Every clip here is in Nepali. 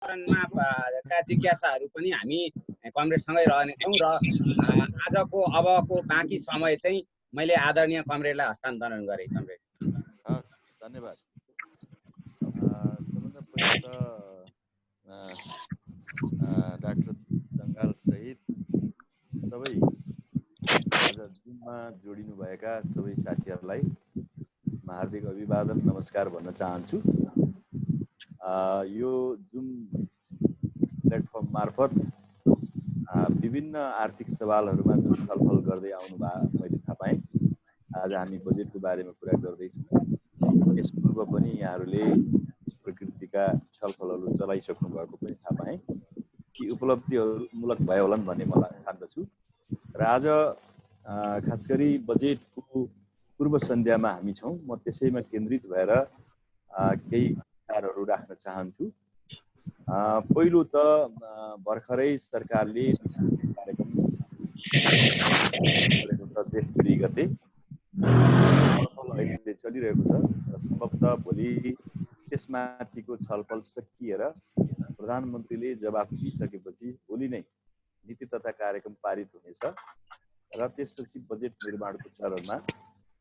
चरणमा का जिज्ञासाहरू पनि हामी कमरेडसँगै रहनेछौँ र आजको अबको बाँकी समय चाहिँ मैले आदरणीय कमरेडलाई हस्तान्तरण गरेँ। कमरेड हस्, धन्यवाद। सबभन्दा पहिला त डाक्टर जङ्गाल सहित सबै आज जुममा जोडिनुभएका सबै साथीहरूलाई म हार्दिक अभिवादन नमस्कार भन्न चाहन्छु। यो जुम प्लेटफर्म मार्फत विभिन्न आर्थिक सवालहरूमा जुन छलफल गर्दै आउनुभयो मैले थाहा पाएँ। आज हामी बजेटको बारेमा कुरा गर्दैछौँ। यस पूर्व पनि यहाँहरूले यस प्रकृतिका छलफलहरू चलाइसक्नु भएको पनि थाहा पाएँ। ती उपलब्धिहरूमूलक भयो होलान् भन्ने मलाई ठान्दछु। र आज खास गरी बजेटको पूर्व सन्ध्यामा हामी छौँ। म त्यसैमा केन्द्रित भएर केही विचारहरू राख्न चाहन्छु। पहिलो त भर्खरै सरकारले कार्यक्रम गरेको छ जेठ 2 गते। छलफल अहिले चलिरहेको छ र सम्भवतः भोलि त्यसमाथिको छलफल सकिएर प्रधानमन्त्रीले जवाफ दिइसकेपछि भोलि नै नीति तथा कार्यक्रम पारित हुनेछ र त्यसपछि बजेट निर्माणको चरणमा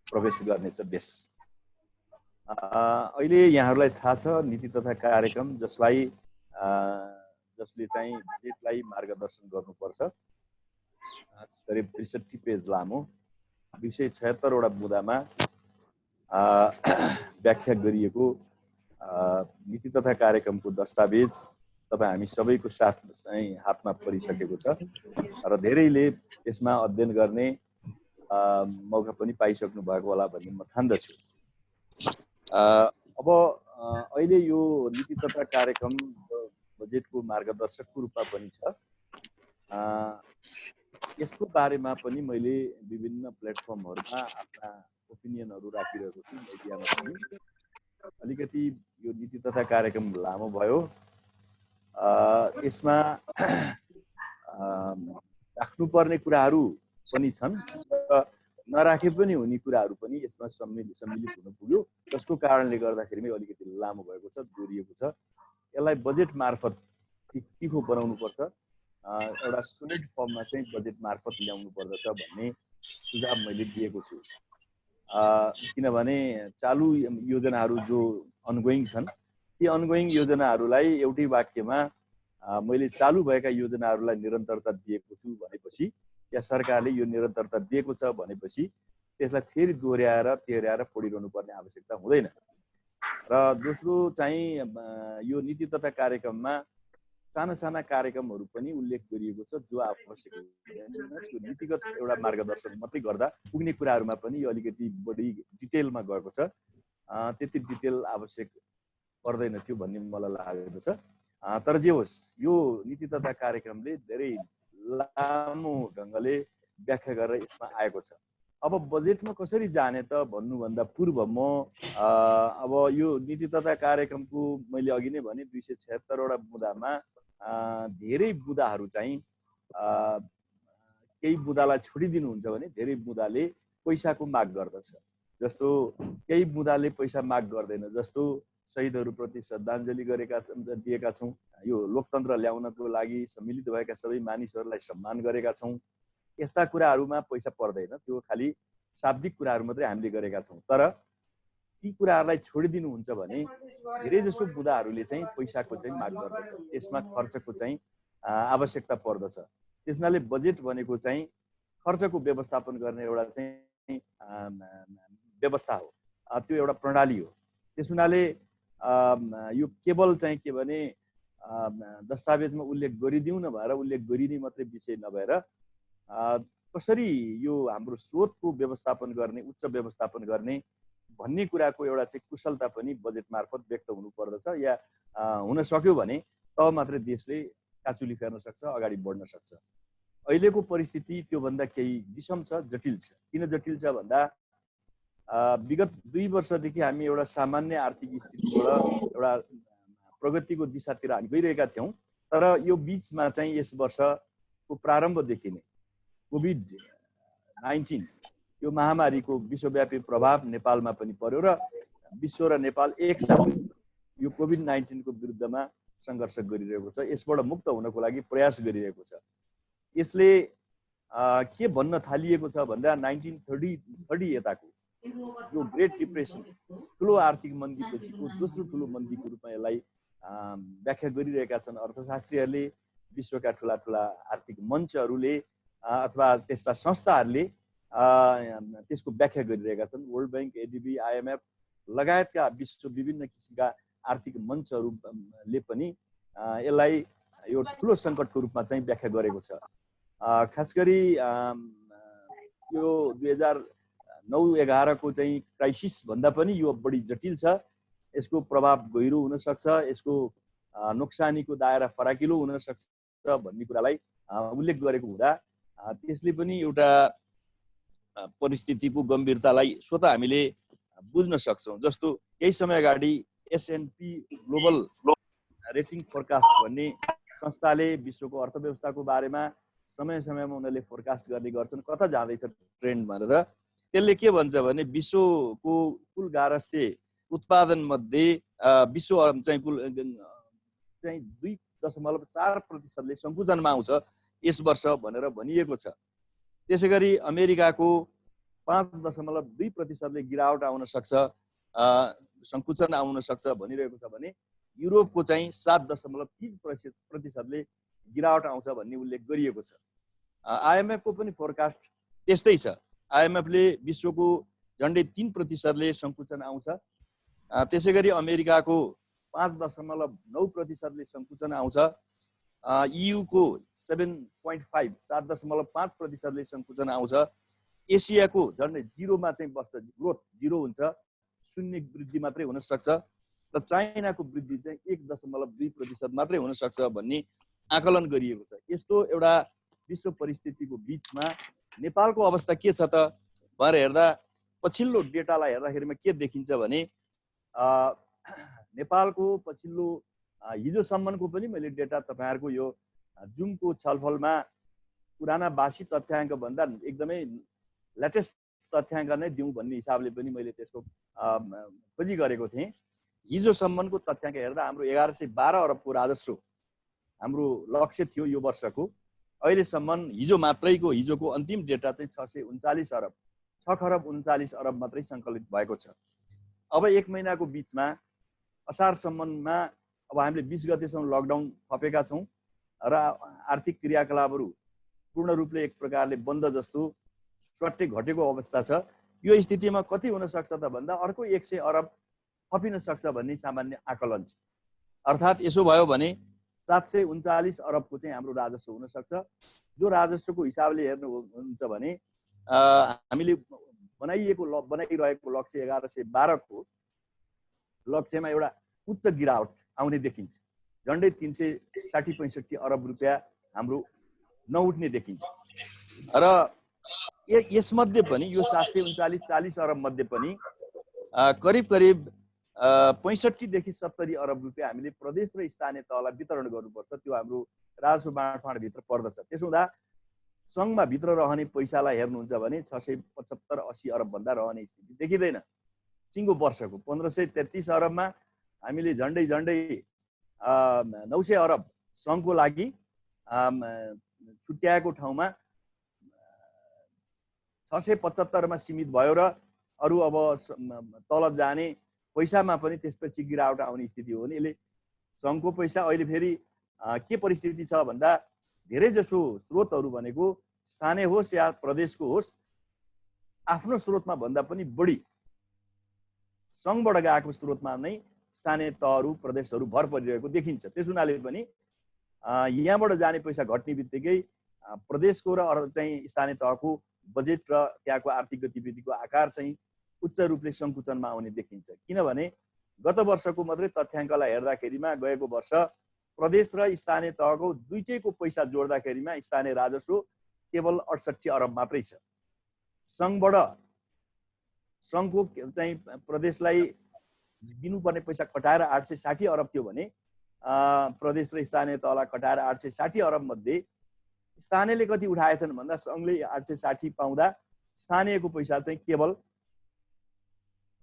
प्रवेश गर्नेछ देश। अहिले यहाँहरूलाई थाहा छ नीति तथा कार्यक्रम जसले चाहिँ बजेटलाई मार्गदर्शन गर्नुपर्छ। करिब 63 पेज लामो 276 वटा बुँदामा व्याख्या गरिएको नीति तथा कार्यक्रमको दस्तावेज तपाईँ हामी सबैको साथ चाहिँ हातमा परिसकेको छ र धेरैले त्यसमा अध्ययन गर्ने मौका पनि पाइसक्नु भएको होला भन्ने म ठान्दछु। अब अहिले यो नीति तथा कार्यक्रम बजेटको मार्गदर्शकको रूपमा पनि छ। यसको बारेमा पनि मैले विभिन्न प्लेटफर्महरूमा आफ्ना ओपिनियनहरू राखिरहेको छु, मिडियामा पनि। अलिकति यो नीति तथा कार्यक्रम लामो भयो। यसमा राख्नुपर्ने कुराहरू पनि छन् र नराखे पनि हुने कुराहरू पनि यसमा सम्मिलित हुन पुग्यो, जसको कारणले गर्दाखेरिमै अलिकति लामो भएको छ, दोहोरिएको छ। यसलाई बजेट मार्फत तिखो बनाउनुपर्छ, एउटा सोलिड फर्ममा चाहिँ बजेट मार्फत ल्याउनु पर्दछ भन्ने सुझाव मैले दिएको छु। किनभने चालु योजनाहरू जो अनगोइङ छन् ती अनगोइङ योजनाहरूलाई एउटै वाक्यमा मैले चालु भएका योजनाहरूलाई निरन्तरता दिएको छु भनेपछि या सरकारले यो निरन्तरता दिएको छ भनेपछि त्यसलाई फेरि दोहोर्याएर तेर्याएर फोडिरहनु पर्ने आवश्यकता हुँदैन। र दोस्रो चाहिँ यो नीति तथा कार्यक्रममा साना साना कार्यक्रमहरू पनि उल्लेख गरिएको छ जो आवश्यक हुँदैन। त्यो नीतिगत एउटा मार्गदर्शन मात्रै गर्दा पुग्ने कुराहरूमा पनि यो अलिकति बढी डिटेलमा गएको छ। त्यति डिटेल आवश्यक पर्दैन थियो भन्ने मलाई लाग्दछ। तर जे होस्, यो नीति तथा कार्यक्रमले धेरै लामो ढङ्गले व्याख्या गरेर यसमा आएको छ। अब बजेटमा कसरी जाने त भन्नुभन्दा पूर्व म अब यो नीति तथा कार्यक्रमको मैले अघि नै भने 276 वटा बुँदामा धेरै बुँदाहरू चाहिँ केही बुँदालाई छोडिदिनुहुन्छ भने धेरै बुँदाले पैसाको माग गर्दछ। जस्तो केही बुँदाले पैसा माग गर्दैन, जस्तो शहीदहरूप्रति श्रद्धाञ्जली दिएका छौँ, यो लोकतन्त्र ल्याउनको लागि सम्मिलित भएका सबै मानिसहरूलाई सम्मान गरेका छौँ। यस्ता कुराहरूमा पैसा पर्दैन, त्यो खालि शाब्दिक कुराहरू मात्रै हामीले गरेका छौँ। तर ती कुराहरूलाई छोडिदिनुहुन्छ भने धेरै जसो बुँदाहरूले चाहिँ पैसाको चाहिँ माग गर्दछ, त्यसमा खर्चको चाहिँ आवश्यकता पर्दछ। त्यसनाले बजेट भनेको चाहिँ खर्चको व्यवस्थापन गर्ने एउटा चाहिँ व्यवस्था हो, त्यो एउटा प्रणाली हो। त्यस हुनाले यो केवल चाहिँ के भने दस्तावेजमा उल्लेख गरिदिउँ नभएर उल्लेख गरिने मात्रै विषय नभएर कसरी यो हाम्रो स्रोतको व्यवस्थापन गर्ने, उच्च व्यवस्थापन गर्ने भन्ने कुराको एउटा चाहिँ कुशलता पनि बजेट मार्फत व्यक्त हुनु पर्दछ। या हुन सक्यो भने तब मात्रै देशले काचुली फेर्न सक्छ, अगाडि बढ्न सक्छ। अहिलेको परिस्थिति त्योभन्दा केही विषम छ, जटिल छ। किन जटिल छ भन्दा विगत 2 वर्षदेखि हामी एउटा सामान्य आर्थिक स्थितिबाट एउटा प्रगतिको दिशातिर हामी गइरहेका थियौँ। तर यो बिचमा चाहिँ यस वर्षको प्रारम्भदेखि नै कोभिड-19 यो महामारीको विश्वव्यापी प्रभाव नेपालमा पनि पर्यो र विश्व र नेपाल एकसाथ यो कोभिड-19 को विरुद्धमा सङ्घर्ष गरिरहेको छ, यसबाट मुक्त हुनको लागि प्रयास गरिरहेको छ। यसले के भन्न थालिएको छ भन्दा 1930 यताको यो ग्रेट डिप्रेसन, ठुलो आर्थिक मन्दीपछिको दोस्रो ठुलो मन्दीको रूपमा यसलाई व्याख्या गरिरहेका छन् अर्थशास्त्रीहरूले, विश्वका ठुला ठुला आर्थिक मञ्चहरूले अथवा त्यस्ता संस्थाहरूले त्यसको व्याख्या गरिरहेका छन्। वर्ल्ड ब्याङ्क, एडिबी, आइएमएफ लगायतका विश्व विभिन्न किसिमका आर्थिक मञ्चहरूले पनि यसलाई यो ठुलो सङ्कटको रूपमा चाहिँ व्याख्या गरेको छ। खास गरी यो 2009-11 को चाहिँ क्राइसिस भन्दा पनि यो बढी जटिल छ। यसको प्रभाव गहिरो हुन सक्छ, यसको नोक्सानीको दायरा फराकिलो हुन सक्छ भन्ने कुरालाई उल्लेख गरेको हुँदा त्यसले पनि एउटा परिस्थितिको गम्भीरतालाई स्वतः हामीले बुझ्न सक्छौँ। जस्तो केही समय अगाडि S&P ग्लोबल रेटिङ फोरकास्ट भन्ने संस्थाले विश्वको अर्थव्यवस्थाको बारेमा समय समयमा उनीहरूले फोरकास्ट गर्ने गर्छन्, कता जाँदैछ ट्रेन्ड भनेर। त्यसले के भन्छ भने विश्वको कुल गारस्थे उत्पादन मध्ये विश्व चाहिँ कुल चाहिँ 2.4% सङ्कुचनमा आउँछ यस वर्ष भनेर भनिएको छ। त्यसै गरी अमेरिकाको 5.2% गिरावट आउन सक्छ, सङ्कुचन आउन सक्छ भनिरहेको छ भने युरोपको चाहिँ 7.3% गिरावट आउँछ भन्ने उल्लेख गरिएको छ। आइएमएफको पनि फोरकास्ट त्यस्तै छ। आइएमएफले विश्वको झन्डै 3% सङ्कुचन आउँछ। त्यसै गरी अमेरिकाको 5.9% सङ्कुचन आउँछ। EU को 7.5% सङ्कुचन आउँछ। एसियाको झन्डै 0मा चाहिँ बस्छ, ग्रोथ 0 हुन्छ, शून्य वृद्धि मात्रै हुन सक्छ। र चाइनाको वृद्धि चाहिँ 1.2% मात्रै हुन सक्छ भन्ने आकलन गरिएको छ। यस्तो एउटा विश्व परिस्थितिको बीचमा नेपालको अवस्था के छ त भनेर हेर्दा पछिल्लो डेटालाई हेर्दाखेरिमा के देखिन्छ भने नेपालको पछिल्लो हिजोसम्मको पनि मैले डेटा तपाईँहरूको यो जुमको छलफलमा पुराना बासी तथ्याङ्क भन्दा एकदमै लेटेस्ट तथ्याङ्क नै दिउँ भन्ने हिसाबले पनि मैले त्यसको खोजी गरेको थिएँ। हिजोसम्मको तथ्याङ्क हेर्दा हाम्रो 1112 अरबको राजस्व हाम्रो लक्ष्य थियो यो वर्षको। अहिलेसम्म हिजोको अन्तिम डेटा चाहिँ 639 अरब, 6.39 अरब मात्रै सङ्कलित भएको छ। अब एक महिनाको बिचमा असारसम्ममा अब हामीले 20 गतेसम्म लकडाउन थपेका छौँ र आर्थिक क्रियाकलापहरू पूर्ण रूपले एक प्रकारले बन्द जस्तो स्वाट्टै घटेको अवस्था छ। यो स्थितिमा कति हुन सक्छ त भन्दा अर्को 100 अरब थपिन सक्छ भन्ने सामान्य आकलन छ। अर्थात् यसो भयो भने 739 अरबको चाहिँ हाम्रो राजस्व हुन सक्छ। जो राजस्वको हिसाबले हेर्नुहुन्छ भने हामीले बनाइरहेको लक्ष्य 1112 को लक्ष्यमा एउटा उच्च गिरावट आउने देखिन्छ। झन्डै 360-65 अरब रुपियाँ हाम्रो नउठ्ने देखिन्छ। र यसमध्ये पनि यो 739-40 अरब मध्ये पनि करिब 65 देखि 70 अरब रुपियाँ हामीले प्रदेश र स्थानीय तहलाई वितरण गर्नुपर्छ। त्यो हाम्रो राजस्व बाँडफाँडभित्र पर्दछ। त्यसो हुँदा सङ्घमा भित्र रहने पैसालाई हेर्नुहुन्छ भने 675-80 अरब भन्दा रहने स्थिति देखिँदैन। सिङ्गो वर्षको 1533 अरबमा हामीले झन्डै 900 अरब सङ्घको लागि छुट्याएको ठाउँमा 675 मा सीमित भयो र अरू अब तल जाने पैसामा पनि त्यसपछि गिरावट आउने स्थिति हो भने यसले सङ्घको पैसा अहिले फेरि के परिस्थिति छ भन्दा धेरै जसो स्रोतहरू भनेको स्थानीय होस् या प्रदेशको होस्, आफ्नो स्रोतमा भन्दा पनि बढी सङ्घबाट गएको स्रोतमा नै स्थानीय तहहरू प्रदेशहरू भर परिरहेको देखिन्छ। त्यस हुनाले पनि यहाँबाट जाने पैसा घट्ने बित्तिकै प्रदेशको र चाहिँ स्थानीय तहको बजेट र त्यहाँको आर्थिक गतिविधिको आकार चाहिँ उच्च रूपले सङ्कुचनमा आउने देखिन्छ। किनभने गत वर्षको मात्रै तथ्याङ्कलाई हेर्दाखेरिमा गएको वर्ष प्रदेश र स्थानीय तहको दुईटैको पैसा जोड्दाखेरिमा स्थानीय राजस्व केवल 68 अरब मात्रै छ। सङ्घको चाहिँ प्रदेशलाई दिनुपर्ने पैसा कटाएर 860 अरब थियो भने प्रदेश र स्थानीय तहलाई कटाएर 860 अरब मध्ये स्थानीयले कति उठाएछन् भन्दा सङ्घले 860 पाउँदा स्थानीयको पैसा चाहिँ केवल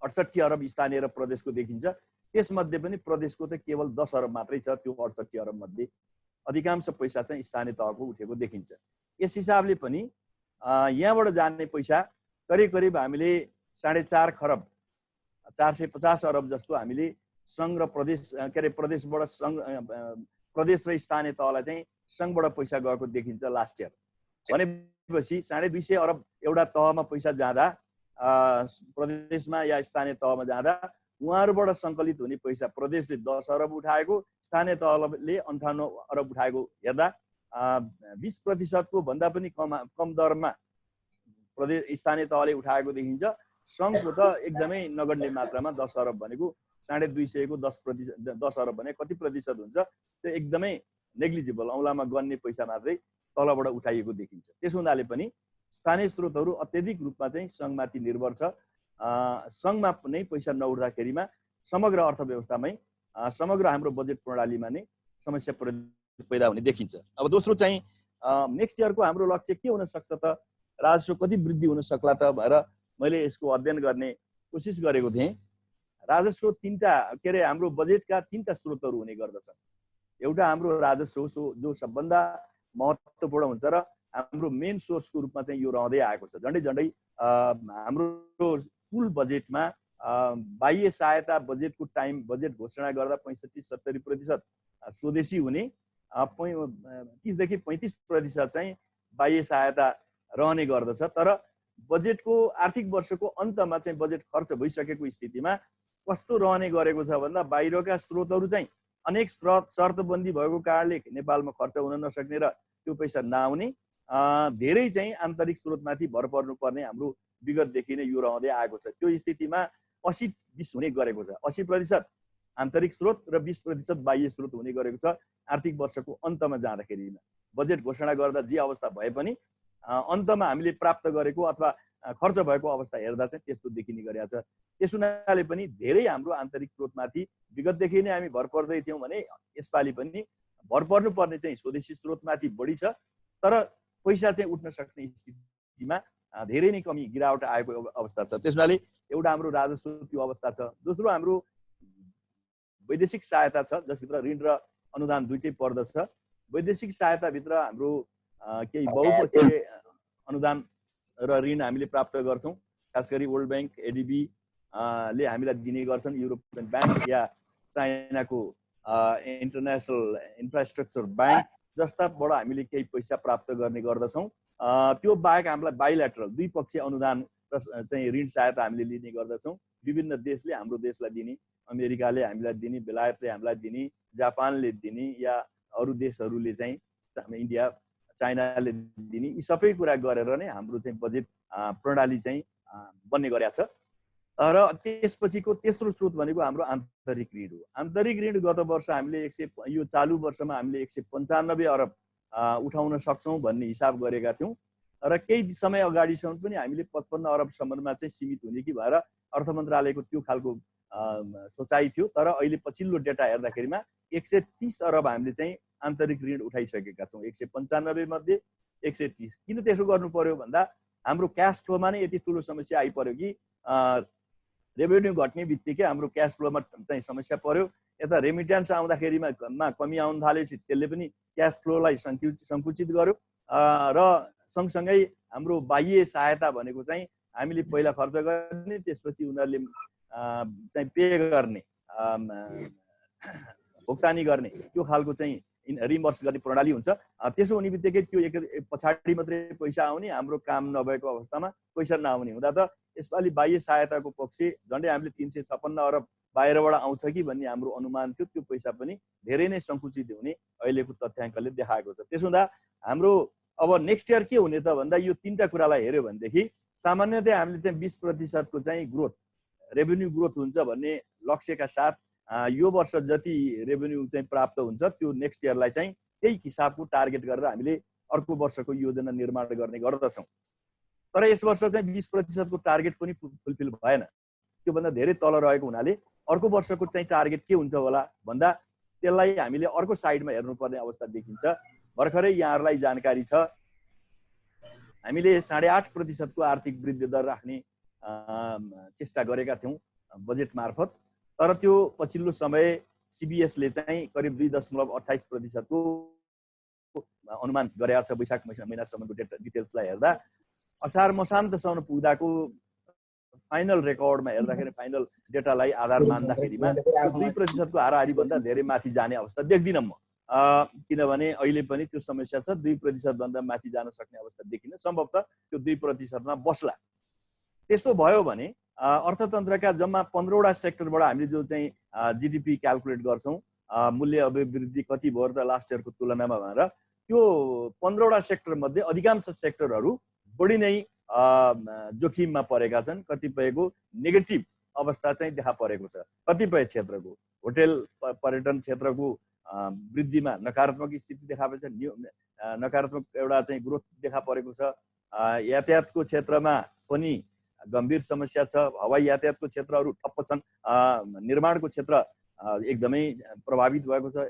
68 अरब स्थानीय र प्रदेशको देखिन्छ। त्यसमध्ये पनि प्रदेशको त केवल 10 अरब मात्रै छ। त्यो 68 अरब मध्ये अधिकांश पैसा चाहिँ स्थानीय तहको उठेको देखिन्छ। यस हिसाबले पनि यहाँबाट जाने पैसा करिब हामीले 4.5 खरब 450 अरब जस्तो हामीले सङ्घ र प्रदेश प्रदेशबाट सङ्घ प्रदेश र स्थानीय तहलाई चाहिँ सङ्घबाट पैसा गएको देखिन्छ लास्ट इयर। भनेपछि 250 अरब एउटा तहमा पैसा जाँदा प्रदेशमा या स्थानीय तहमा जाँदा उहाँहरूबाट सङ्कलित हुने पैसा प्रदेशले 10 अरब उठाएको, स्थानीय तहले 58 अरब उठाएको हेर्दा 20% को भन्दा पनि कम दरमा प्रदेश स्थानीय तहले उठाएको देखिन्छ। सङ्घको त एकदमै नगण्य मात्रामा 10 अरब भनेको 250 को 10 अरब भने कति प्रतिशत हुन्छ? त्यो एकदमै नेग्लिजिबल, औँलामा गन्ने पैसा मात्रै तलबाट उठाइएको देखिन्छ। त्यसो हुँदाले पनि स्थानीय स्रोतहरू अत्यधिक रूपमा चाहिँ सङ्घमाथि निर्भर छ। सङ्घमा नै पैसा नउठ्दाखेरिमा समग्र अर्थव्यवस्थामै समग्र हाम्रो बजेट प्रणालीमा नै समस्या पैदा हुने देखिन्छ। अब दोस्रो चाहिँ नेक्स्ट इयरको हाम्रो लक्ष्य के हुन सक्छ त, राजस्व कति वृद्धि हुन सक्ला त भनेर मैले यसको अध्ययन गर्ने कोसिस गरेको थिएँ। राजस्व हाम्रो बजेटका 3टा स्रोतहरू हुने गर्दछन्। एउटा हाम्रो राजस्व जो सबभन्दा महत्त्वपूर्ण हुन्छ र हाम्रो मेन सोर्सको रूपमा चाहिँ यो रहँदै आएको छ। झन्डै हाम्रो कुल बजेटमा बाह्य सहायता बजेटको बजेट घोषणा गर्दा 65-70% स्वदेशी हुने, 30 देखि 35% चाहिँ बाह्य सहायता रहने गर्दछ। तर बजेटको आर्थिक वर्षको अन्तमा चाहिँ बजेट खर्च भइसकेको स्थितिमा कस्तो रहने गरेको छ भन्दा बाहिरका स्रोतहरू चाहिँ अनेक शर्तबन्दी भएको कारणले नेपालमा खर्च हुन नसक्ने र त्यो पैसा नआउने, धेरै चाहिँ आन्तरिक स्रोतमाथि भर पर्नुपर्ने हाम्रो विगतदेखि नै यो रहँदै आएको छ। त्यो स्थितिमा 80-20 हुने गरेको छ। 80% आन्तरिक स्रोत र 20% बाह्य स्रोत हुने गरेको छ। आर्थिक वर्षको अन्तमा जाँदाखेरिमा बजेट घोषणा गर्दा जे अवस्था भए पनि अन्तमा हामीले प्राप्त गरेको अथवा खर्च भएको अवस्था हेर्दा चाहिँ त्यस्तो देखिने गरेको छ। त्यस हुनाले पनि धेरै हाम्रो आन्तरिक स्रोतमाथि विगतदेखि नै हामी भर पर्दै थियौँ भने यसपालि पनि भर पर्नुपर्ने चाहिँ स्वदेशी स्रोतमाथि बढी छ। तर पैसा चाहिँ उठ्न सक्ने स्थितिमा धेरै नै कमी गिरावट आएको अवस्था छ। त्यस हुनाले एउटा हाम्रो राजस्व त्यो अवस्था छ। दोस्रो हाम्रो वैदेशिक सहायता छ, जसभित्र ऋण र अनुदान दुईटै पर्दछ। वैदेशिक सहायताभित्र हाम्रो केही बहुपक्षीय अनुदान र ऋण हामीले प्राप्त गर्छौँ। खास गरी वर्ल्ड ब्याङ्क, एडिबी ले हामीलाई दिने गर्छन्, युरोपियन ब्याङ्क या चाइनाको इन्टरनेसनल इन्फ्रास्ट्रक्चर ब्याङ्क जस्ताबाट हामीले केही पैसा प्राप्त गर्ने गर्दछौँ। त्यो बाहेक हामीलाई बाइल्याटरल द्विपक्षीय अनुदान चाहिँ ऋण सहायता हामीले लिने गर्दछौँ। विभिन्न देशले हाम्रो देशलाई दिने, अमेरिकाले हामीलाई दिने, बेलायतले हामीलाई दिने, जापानले दिने या अरू देशहरूले चाहिँ इन्डिया, चाइनाले दिने, यी सबै कुरा गरेर नै हाम्रो चाहिँ बजेट प्रणाली चाहिँ बन्ने गरेको छ। र त्यसपछिको तेस्रो स्रोत भनेको हाम्रो आन्तरिक ऋण हो। आन्तरिक ऋण गत वर्ष हामीले यो चालु वर्षमा हामीले 195 अरब उठाउन सक्छौँ भन्ने हिसाब गरेका थियौँ र केही समय अगाडिसम्म पनि हामीले 55 अरबसम्ममा चाहिँ सीमित हुने कि भएर अर्थ मन्त्रालयको त्यो खालको सोचाइ थियो। तर अहिले पछिल्लो डेटा हेर्दाखेरिमा 130 अरब हामीले चाहिँ आन्तरिक ऋण उठाइसकेका छौँ। 195 मध्ये 130। किन त्यसो गर्नु पर्यो भन्दा हाम्रो क्यास फ्लोमा नै यति ठुलो समस्या आइपर्यो कि रेभेन्यू घट्ने बित्तिकै हाम्रो क्यास फ्लोमा चाहिँ समस्या पर्यो। यता रेमिट्यान्स आउँदाखेरिमा कमी आउन थालेपछि त्यसले पनि क्यास फ्लोलाई सङ्कुचित गर्यो र सँगसँगै हाम्रो बाह्य सहायता भनेको चाहिँ हामीले पहिला खर्च गर्ने, त्यसपछि उनीहरूले चाहिँ पे गर्ने, भुक्तानी गर्ने, त्यो खालको चाहिँ रिमर्स गर्ने प्रणाली हुन्छ। त्यसो हुने बित्तिकै त्यो पछाडि मात्रै पैसा आउने, हाम्रो काम नभएको अवस्थामा पैसा नआउने हुँदा त यसपालि बाह्य सहायताको पक्ष झन्डै हामीले 356 अरब बाहिरबाट आउँछ कि भन्ने हाम्रो अनुमान थियो। त्यो पैसा पनि धेरै नै सङ्कुचित हुने अहिलेको तथ्याङ्कले देखाएको छ। त्यसो हुँदा हाम्रो अब नेक्स्ट इयर के हुने त भन्दा यो 3टा कुरालाई हेऱ्यो भनेदेखि सामान्यतया हामीले चाहिँ 20% को चाहिँ ग्रोथ, रेभेन्यू ग्रोथ हुन्छ भन्ने लक्ष्यका साथ यो वर्ष जति रेभेन्यू चाहिँ प्राप्त हुन्छ त्यो नेक्स्ट इयरलाई चाहिँ त्यही हिसाबको टार्गेट गरेर हामीले अर्को वर्षको योजना निर्माण गर्ने गर्दछौँ। तर यस वर्ष चाहिँ 20% को टार्गेट पनि फुलफिल भएन। त्योभन्दा धेरै तल रहेको हुनाले अर्को वर्षको चाहिँ टार्गेट के हुन्छ होला भन्दा त्यसलाई हामीले अर्को साइडमा हेर्नुपर्ने अवस्था देखिन्छ। भर्खरै यहाँहरूलाई जानकारी छ, हामीले 8.5% को आर्थिक वृद्धि दर राख्ने चेष्टा गरेका थियौँ बजेट मार्फत। तर त्यो पछिल्लो समय CBS ले चाहिँ करिब 2.28% को अनुमान गरेको छ वैशाख महिनासम्मको डिटेल्सलाई हेर्दा। असार मसान्तसम्म पुग्दाको फाइनल रेकर्डमा हेर्दाखेरि फाइनल डेटालाई आधार मान्दाखेरिमा 2% को हाराहारी भन्दा धेरै माथि जाने अवस्था देख्दिनँ म, किनभने अहिले पनि त्यो समस्या छ। 2% भन्दा माथि जान सक्ने अवस्था देखिन। सम्भवतः त्यो 2% मा बस्ला। त्यस्तो भयो भने अर्थतन्त्रका जम्मा 15वटा सेक्टरबाट हामीले जो चाहिँ GDP क्याल्कुलेट गर्छौँ, मूल्य अभिवृद्धि कति भयो त लास्ट इयरको तुलनामा भनेर, त्यो 15वटा सेक्टर मध्ये अधिकांश सेक्टरहरू बढी नै जोखिममा परेका छन्। कतिपयको नेगेटिभ अवस्था चाहिँ देखा परेको छ। कतिपय क्षेत्रको होटल पर्यटन क्षेत्रको वृद्धिमा नकारात्मक स्थिति देखा परेको छ, नकारात्मक एउटा चाहिँ ग्रोथ देखा परेको छ। यातायातको क्षेत्रमा पनि गम्भीर समस्या छ। हवाई यातायातको क्षेत्रहरू ठप्प छन्। निर्माणको क्षेत्र एकदमै प्रभावित भएको छ।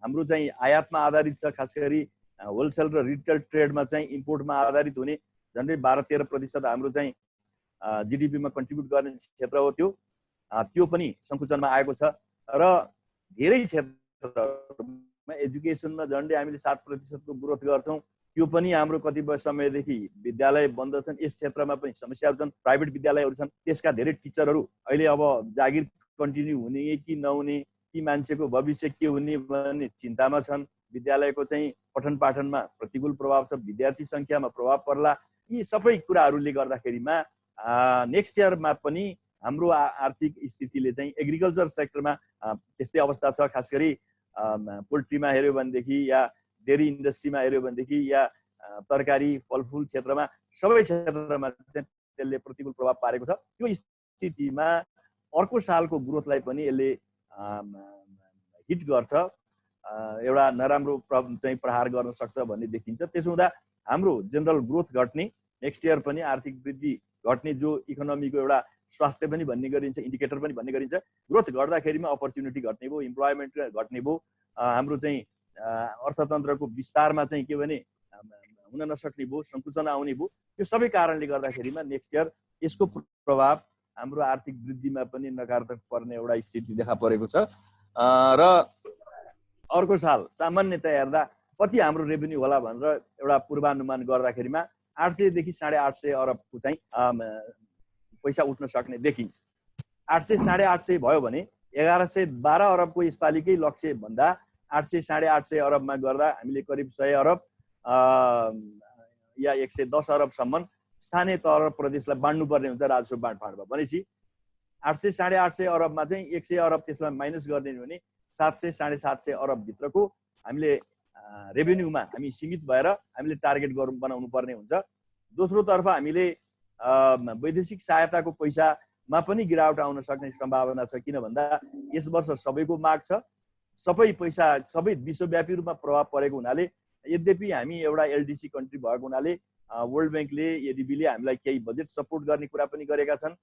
हाम्रो चाहिँ आयातमा आधारित छ, खास गरी होलसेल र रिटेल ट्रेडमा चाहिँ इम्पोर्टमा आधारित हुने झन्डै 12-13% हाम्रो चाहिँ GDP मा कन्ट्रिब्युट गर्ने क्षेत्र हो। त्यो पनि सङ्कुचनमा आएको छ र धेरै क्षेत्रहरूमा एजुकेसनमा झन्डै हामीले 7% को ग्रोथ गर्छौँ। त्यो पनि हाम्रो कतिपय समयदेखि विद्यालय बन्द छन्। यस क्षेत्रमा पनि समस्याहरू छन्। प्राइभेट विद्यालयहरू छन्, त्यसका धेरै टिचरहरू अहिले अब जागिर कन्टिन्यू हुने कि नहुने, ती मान्छेको भविष्य के हुने भन्ने चिन्तामा छन्। विद्यालयको चाहिँ पठन पाठनमा प्रतिकूल प्रभाव छ, विद्यार्थी सङ्ख्यामा प्रभाव पर्ला। यी सबै कुराहरूले गर्दाखेरिमा नेक्स्ट इयरमा पनि हाम्रो आर्थिक स्थितिले चाहिँ एग्रिकल्चर सेक्टरमा त्यस्तै अवस्था छ। खास गरी पोल्ट्रीमा हेऱ्यो भनेदेखि या डेरी इन्डस्ट्रीमा हेऱ्यो भनेदेखि या तरकारी फलफुल क्षेत्रमा, सबै क्षेत्रमा चाहिँ त्यसले प्रतिकूल प्रभाव पारेको छ। त्यो स्थितिमा अर्को सालको ग्रोथलाई पनि यसले हिट गर्छ, एउटा नराम्रो चाहिँ प्रहार गर्न सक्छ भन्ने देखिन्छ। त्यसो हुँदा हाम्रो जेनरल ग्रोथ घट्ने, नेक्स्ट इयर पनि आर्थिक वृद्धि घट्ने, जो इकोनोमीको एउटा स्वास्थ्य पनि भन्ने गरिन्छ, इन्डिकेटर पनि भन्ने गरिन्छ। ग्रोथ घट्दाखेरिमा अपर्च्युनिटी घट्ने भयो, इम्प्लोइमेन्ट घट्ने भयो। हाम्रो चाहिँ अर्थतन्त्रको विस्तारमा चाहिँ के भने हुन नसक्ने भयो, सङ्कुचन आउने भयो। त्यो सबै कारणले गर्दाखेरिमा नेक्स्ट इयर यसको प्रभाव हाम्रो आर्थिक वृद्धिमा पनि नकारात्मक पर्ने एउटा स्थिति देखा परेको छ। र अर्को साल सामान्यतया हेर्दा कति हाम्रो रेभेन्यू होला भनेर एउटा पूर्वानुमान गर्दाखेरिमा 800 देखि 850 अरबको चाहिँ पैसा उठ्न सक्ने देखिन्छ। 800 850 भयो भने 1112 अरबको यसपालिकै लक्ष्य भन्दा 800 850 अरबमा गर्दा हामीले करिब 100 अरब या 110 अरबसम्म स्थानीय तह र प्रदेशलाई बाँड्नुपर्ने हुन्छ राजस्व बाँडफाँडमा। भनेपछि 800 850 अरबमा चाहिँ 100 अरब त्यसमा माइनस गर्ने भने 700 750 अरब भित्रको हामीले रेभेन्यूमा हामी सीमित भएर हामीले टार्गेट बनाउनु पर्ने हुन्छ। दोस्रोतर्फ हामीले वैदेशिक सहायताको पैसामा पनि गिरावट आउन सक्ने सम्भावना छ। किन भन्दा यस वर्ष सबैको माग छ, सबै पैसा सबै विश्वव्यापी रूपमा प्रभाव परेको हुनाले, यद्यपि हामी एउटा LDC कन्ट्री भएको हुनाले वर्ल्ड ब्याङ्कले ADB-ले हामीलाई केही बजेट सपोर्ट गर्ने कुरा पनि गरेका छन्।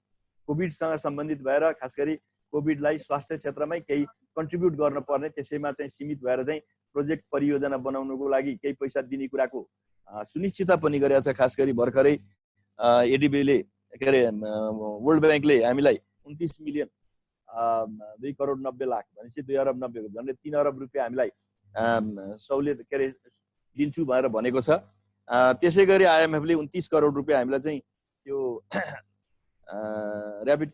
कोभिडसँग सम्बन्धित भएर खास गरी कोभिडलाई स्वास्थ्य क्षेत्रमै केही कन्ट्रिब्युट गर्न पर्ने, त्यसैमा चाहिँ सीमित भएर चाहिँ प्रोजेक्ट परियोजना बनाउनको लागि केही पैसा दिने कुराको सुनिश्चितता पनि गरेका छ। खास गरी भर्खरै ADB-ले के अरे वर्ल्ड ब्याङ्कले हामीलाई 29 मिलियन 2 करोड 90 लाख भनेपछि 2 अरब 90 झन्डै 3 अरब रुपियाँ हामीलाई सहुलियत के अरे दिन्छु भनेर भनेको छ। त्यसै गरी IMF-ले 29 करोड रुपियाँ हामीलाई चाहिँ त्यो ऱ्यापिड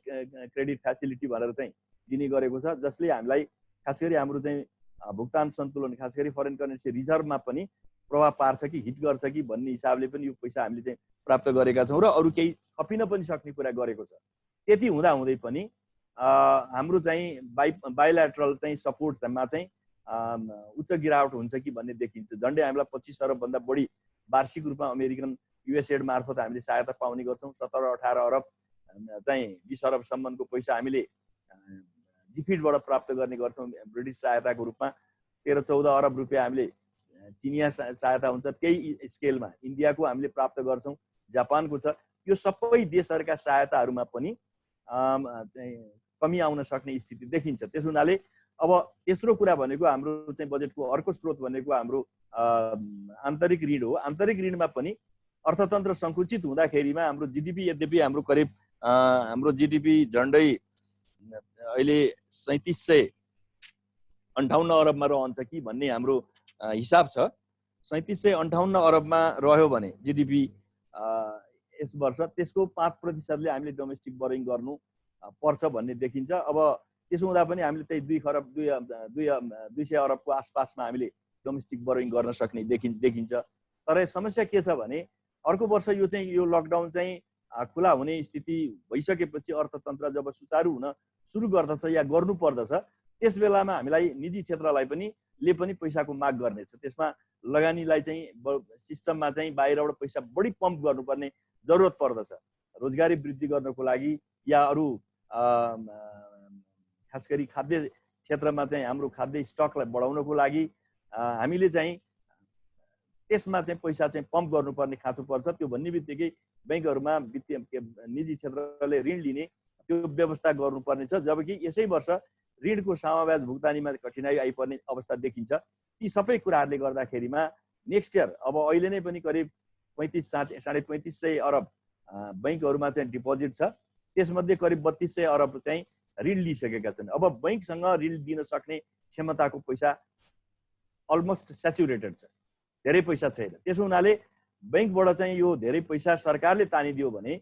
क्रेडिट फेसिलिटी भनेर चाहिँ दिने गरेको छ, जसले हामीलाई खास गरी हाम्रो चाहिँ भुक्तान सन्तुलन, खास गरी फरेन करेन्सी रिजर्भमा पनि प्रभाव पार्छ कि हिट गर्छ कि भन्ने हिसाबले पनि यो पैसा हामीले चाहिँ प्राप्त गरेका छौँ र अरू केही थपिन पनि सक्ने कुरा गरेको छ। त्यति हुँदा हुँदै पनि हाम्रो चाहिँ बाइल्याटरल चाहिँ सपोर्टमा चाहिँ उच्च गिरावट हुन्छ कि भन्ने देखिन्छ। झन्डै हामीलाई 25 अरबभन्दा बढी वार्षिक रूपमा अमेरिकन USAID मार्फत हामीले सहायता पाउने गर्छौँ। 17-18 अरब चाहिँ 20 अरबसम्मको पैसा हामीले डिफिटबाट प्राप्त गर्ने गर्छौँ ब्रिटिस सहायताको रूपमा। 13-14 अरब रुपियाँ हामीले चिनिया सहायता हुन्छ, त्यही स्केलमा इन्डियाको हामीले प्राप्त गर्छौँ, जापानको छ। यो सबै देशहरूका सहायताहरूमा पनि कमी आउन सक्ने स्थिति देखिन्छ। त्यस हुनाले अब तेस्रो कुरा भनेको हाम्रो चाहिँ बजेटको अर्को स्रोत भनेको हाम्रो आन्तरिक ऋण हो। आन्तरिक ऋणमा पनि अर्थतन्त्र सङ्कुचित हुँदाखेरिमा हाम्रो GDP, यद्यपि हाम्रो करिब हाम्रो GDP झन्डै अहिले 3758 अरबमा रहन्छ कि भन्ने हाम्रो हिसाब छ। 3758 अरबमा रह्यो भने जिडिपी यस वर्ष त्यसको 5%ले हामीले डोमेस्टिक बोरोइङ गर्नु पर्छ भन्ने देखिन्छ। अब त्यसो हुँदा पनि हामीले त्यही 200 अरबको आसपासमा हामीले डोमेस्टिक बोरोइङ गर्न सक्ने देखिन्छ। तर समस्या के छ भने अर्को वर्ष यो लकडाउन चाहिँ खुला हुने स्थिति भइसकेपछि अर्थतन्त्र जब सुचारू हुन सुरु गर्दछ या गर्नु पर्दछ त्यस बेलामा हामीलाई निजी क्षेत्रलाई पनि पैसाको माग गर्नेछ। त्यसमा लगानीलाई चाहिँ सिस्टममा चाहिँ बाहिरबाट पैसा बढी पम्प गर्नुपर्ने जरुरत पर्दछ। रोजगारी वृद्धि गर्नको लागि या अरू खास गरी खाद्य क्षेत्रमा चाहिँ हाम्रो खाद्य स्टकलाई बढाउनको लागि हामीले चाहिँ त्यसमा चाहिँ पैसा चाहिँ पम्प गर्नुपर्ने खाँचो पर्छ। त्यो भन्ने बित्तिकै बैंकहरूमा वित्तीय निजी क्षेत्रले ऋण लिने त्यो व्यवस्था गर्नुपर्ने छ। जबकि यसै वर्ष ऋणको समयावधि भुक्तानीमा कठिनाइ आइपर्ने अवस्था देखिन्छ। ती सबै कुराहरूले गर्दाखेरिमा नेक्स्ट इयर अब अहिले नै पनि करिब 3500 अरब बैंकहरूमा चाहिँ डिपोजिट छ। त्यसमध्ये करिब 3200 अरब चाहिँ ऋण लिइसकेका छन्। अब बैंकसँग ऋण दिन सक्ने क्षमताको पैसा अलमोस्ट स्याचुरेटेड छ, धेरै पैसा छैन। त्यसो हुनाले बैंकबाट चाहिँ यो धेरै पैसा सरकारले तानिदियो भने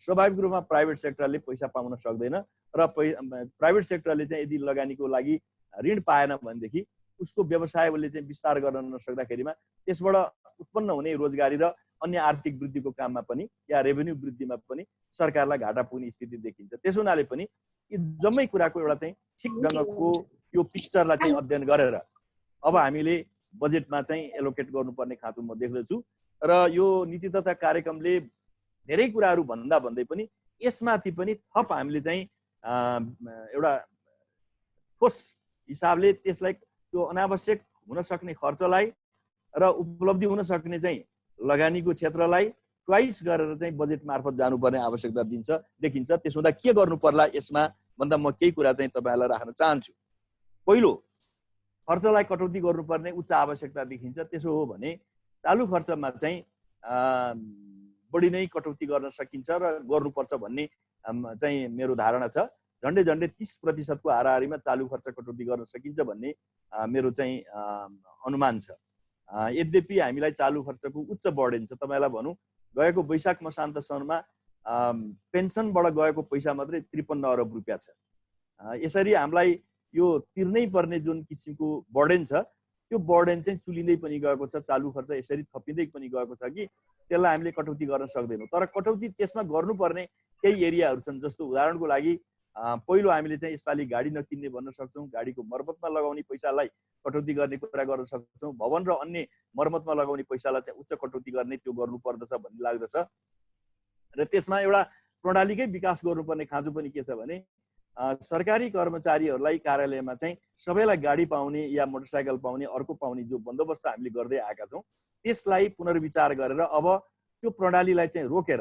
स्वाभाविक रूपमा प्राइभेट सेक्टरले पैसा पाउन सक्दैन र प्राइभेट सेक्टरले चाहिँ यदि लगानीको लागि ऋण पाएन भनेदेखि उसको व्यवसायले चाहिँ विस्तार गर्न नसक्दाखेरिमा त्यसबाट उत्पन्न हुने रोजगारी र अन्य आर्थिक वृद्धिको काममा पनि या रेभेन्यू वृद्धिमा पनि सरकारलाई घाटा पुग्ने स्थिति देखिन्छ। त्यसो हुनाले पनि यी जम्मै कुराको एउटा चाहिँ ठिक ढङ्गको यो पिक्चरलाई चाहिँ अध्ययन गरेर अब हामीले बजेटमा चाहिँ एलोकेट गर्नुपर्ने खाँचो म देख्दछु। र यो नीति तथा कार्यक्रमले धेरै कुराहरू भन्दै पनि यसमाथि पनि थप हामीले चाहिँ एउटा ठोस हिसाबले त्यसलाई त्यो अनावश्यक हुन सक्ने खर्चलाई र उपलब्धि हुन सक्ने चाहिँ लगानीको क्षेत्रलाई ट्वाइस गरेर चाहिँ बजेट मार्फत जानुपर्ने आवश्यकता देखिन्छ। त्यसो हुँदा के गर्नु पर्ला यसमा भन्दा म केही कुरा चाहिँ तपाईँलाई राख्न चाहन्छु। पहिलो, खर्चलाई कटौती गर्नुपर्ने उच्च आवश्यकता देखिन्छ। त्यसो हो भने चालु खर्चमा चाहिँ बढी नै कटौती गर्न सकिन्छ र गर्नुपर्छ भन्ने चाहिँ मेरो धारणा छ। झन्डै 30% को हाराहारीमा चालु खर्च कटौती गर्न सकिन्छ भन्ने मेरो चाहिँ अनुमान छ। यद्यपि हामीलाई चालु खर्चको उच्च बर्डन छ। तपाईँलाई भनौँ गएको वैशाख मसान्तसम्ममा पेन्सनबाट गएको पैसा मात्रै 53 अरब रुपियाँ छ। यसरी हामीलाई यो तिर्नै पर्ने जुन किसिमको बर्डन छ त्यो बर्डन चाहिँ चुलिँदै पनि गएको छ। चालु खर्च यसरी थपिँदै पनि गएको छ कि त्यसलाई हामीले कटौती गर्न सक्दैनौँ। तर कटौती त्यसमा गर्नुपर्ने केही एरियाहरू छन्। जस्तो उदाहरणको लागि पहिलो हामीले चाहिँ यसपालि गाडी नकिन्ने भन्न सक्छौँ। गाडीको मर्मतमा लगाउने पैसालाई कटौती गर्ने कुरा गर्न सक्छौँ। भवन र अन्य मर्मतमा लगाउने पैसालाई चाहिँ उच्च कटौती गर्ने त्यो गर्नुपर्दछ भन्ने लाग्दछ। र त्यसमा एउटा प्रणालीकै विकास गर्नुपर्ने खाँचो पनि के छ भने सरकारी कर्मचारीहरूलाई कार्यालयमा चाहिँ सबैलाई गाडी पाउने या मोटरसाइकल पाउने अर्को पाउने जो बन्दोबस्त हामीले गर्दै आएका छौँ त्यसलाई पुनर्विचार गरेर अब त्यो प्रणालीलाई चाहिँ रोकेर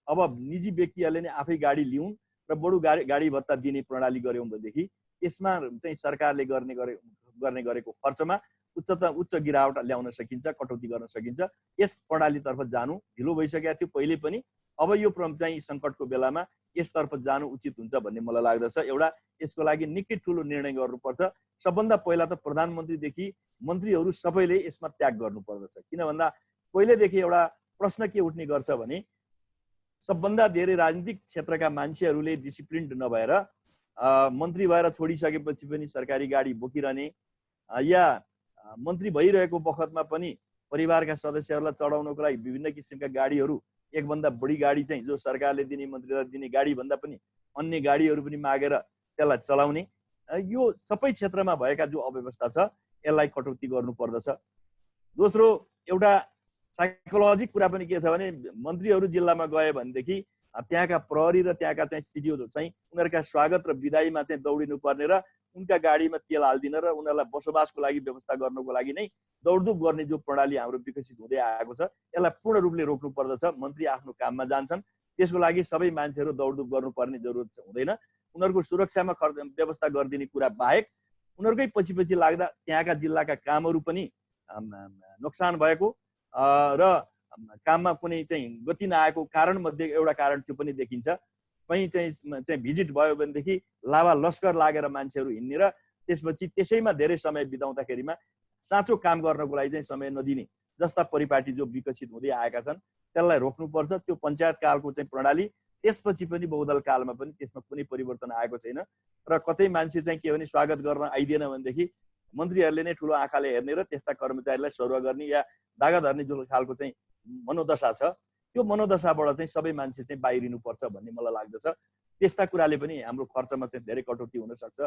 अब निजी व्यक्तिहरूले नै आफै गाडी लिउन् र बढी गाडी भत्ता दिने प्रणाली गर्यौँ भनेदेखि यसमा चाहिँ सरकारले गर्ने गरेको खर्चमा उच्च गिरावट ल्याउन सकिन्छ, कटौती गर्न सकिन्छ। यस प्रणालीतर्फ जानु ढिलो भइसकेको थियो पहिले पनि। अब यो चाहिँ सङ्कटको बेलामा यसतर्फ जानु उचित हुन्छ भन्ने मलाई लाग्दछ। एउटा यसको लागि निकै ठुलो निर्णय गर्नुपर्छ। सबभन्दा पहिला त प्रधानमन्त्रीदेखि मन्त्रीहरू सबैले यसमा त्याग गर्नुपर्दछ। किन भन्दा पहिलेदेखि एउटा प्रश्न के उठ्ने गर्छ भने सबभन्दा धेरै राजनीतिक क्षेत्रका मान्छेहरूले डिसिप्लिन्ड नभएर मन्त्री भएर छोडिसकेपछि पनि सरकारी गाडी बोकिरहने या मन्त्री भइरहेको बखतमा पनि परिवारका सदस्यहरूलाई चढाउनको लागि विभिन्न किसिमका गाडीहरू एकभन्दा बढी गाडी चाहिँ जो सरकारले दिने मन्त्रीलाई दिने गाडी भन्दा पनि अन्य गाडीहरू पनि मागेर त्यसलाई चलाउने यो सबै क्षेत्रमा भएका जो अव्यवस्था छ यसलाई कटौती गर्नुपर्दछ। दोस्रो एउटा साइकोलोजिक कुरा पनि के छ भने मन्त्रीहरू जिल्लामा गए भनेदेखि त्यहाँका प्रहरी र त्यहाँका चाहिँ सिडिओ चाहिँ उनीहरूका स्वागत र विदाईमा चाहिँ दौडिनु पर्ने र उनका गाडीमा तेल हालिदिन र उनीहरूलाई बसोबासको लागि व्यवस्था गर्नको लागि नै दौडधुप गर्ने जो प्रणाली हाम्रो विकसित हुँदै आएको छ यसलाई पूर्ण रूपले रोक्नु पर्दछ। मन्त्री आफ्नो काममा जान्छन्, त्यसको लागि सबै मान्छेहरू दौडधुप गर्नुपर्ने जरुरत हुँदैन। उनीहरूको सुरक्षामा व्यवस्था गरिदिने कुरा बाहेक उनीहरूकै पछि लाग्दा त्यहाँका जिल्लाका कामहरू पनि नोक्सान भएको र काममा कुनै चाहिँ गति नआएको कारण मध्ये एउटा कारण त्यो पनि देखिन्छ। कहीँ चाहिँ भिजिट भयो भनेदेखि लावा लस्कर लागेर मान्छेहरू हिँड्ने र त्यसपछि त्यसैमा धेरै समय बिताउँदाखेरिमा साँचो काम गर्नको लागि चाहिँ समय नदिने जस्ता परिपाटी जो विकसित हुँदै आएका छन् त्यसलाई रोक्नुपर्छ। त्यो पञ्चायत कालको चाहिँ प्रणाली त्यसपछि पनि बहुदल कालमा पनि त्यसमा कुनै परिवर्तन आएको छैन र कतै मान्छे चाहिँ के भने स्वागत गर्न आइदिएन भनेदेखि मन्त्रीहरूले नै ठुलो आँखाले हेर्ने र त्यस्ता कर्मचारीलाई सरुवा गर्ने या दागा धर्ने जो खालको चाहिँ मनोदशा छ त्यो मनोदशाबाट चाहिँ सबै मान्छे चाहिँ बाहिरिनुपर्छ भन्ने मलाई लाग्दछ। त्यस्ता कुराले पनि हाम्रो खर्चमा चाहिँ धेरै कटौती हुन सक्छ।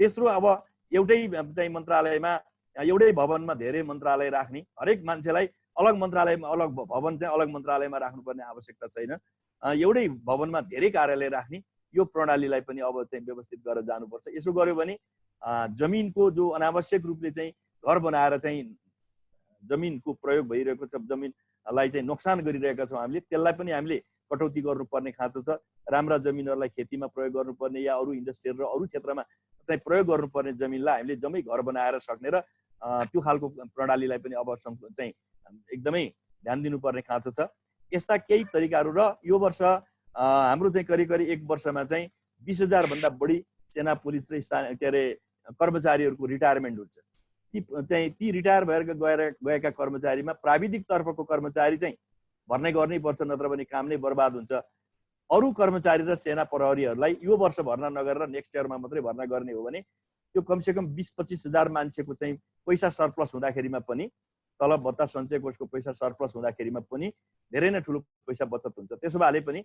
तेस्रो, अब एउटै चाहिँ मन्त्रालयमा एउटै भवनमा धेरै मन्त्रालय राख्ने, हरेक मान्छेलाई अलग मन्त्रालयमा अलग भवन चाहिँ अलग मन्त्रालयमा राख्नुपर्ने आवश्यकता छैन। एउटै भवनमा धेरै कार्यालय राख्ने यो प्रणालीलाई पनि अब चाहिँ व्यवस्थित गरेर जानुपर्छ। यसो गर्यो भने जमिनको जो अनावश्यक रूपले चाहिँ घर बनाएर चाहिँ जमिनको प्रयोग भइरहेको छ, जमिनलाई चाहिँ नोक्सान गरिरहेका छौँ हामीले, त्यसलाई पनि हामीले कटौती गर्नुपर्ने खाँचो छ। राम्रा जमिनहरूलाई खेतीमा प्रयोग गर्नुपर्ने या अरू इन्डस्ट्रीयल र अरू क्षेत्रमा चाहिँ प्रयोग गर्नुपर्ने जमिनलाई हामीले जम्मै घर बनाएर सक्ने र त्यो खालको प्रणालीलाई पनि अब चाहिँ एकदमै ध्यान दिनुपर्ने खाँचो छ। यस्ता केही तरिकाहरू र यो वर्ष हाम्रो चाहिँ करिब 1 वर्षमा चाहिँ 20,000 भन्दा बढी सेना पुलिस र कर्मचारीहरूको रिटायरमेन्ट हुन्छ। ती रिटायर भएर गएका कर्मचारीमा प्राविधिक तर्फको कर्मचारी चाहिँ भर्ना गर्नै पर्छ, नत्र भने काम नै बर्बाद हुन्छ। अरू कर्मचारी र सेना प्रहरीहरूलाई यो वर्ष भर्ना नगरेर नेक्स्ट इयरमा मात्रै भर्ना गर्ने हो भने त्यो कमसेकम 20-25,000 मान्छेको चाहिँ पैसा सरप्लस हुँदाखेरिमा पनि, तलब भत्ता सञ्चय कोषको पैसा सरप्लस हुँदाखेरिमा पनि धेरै नै ठुलो पैसा बचत हुन्छ। त्यसो भएले पनि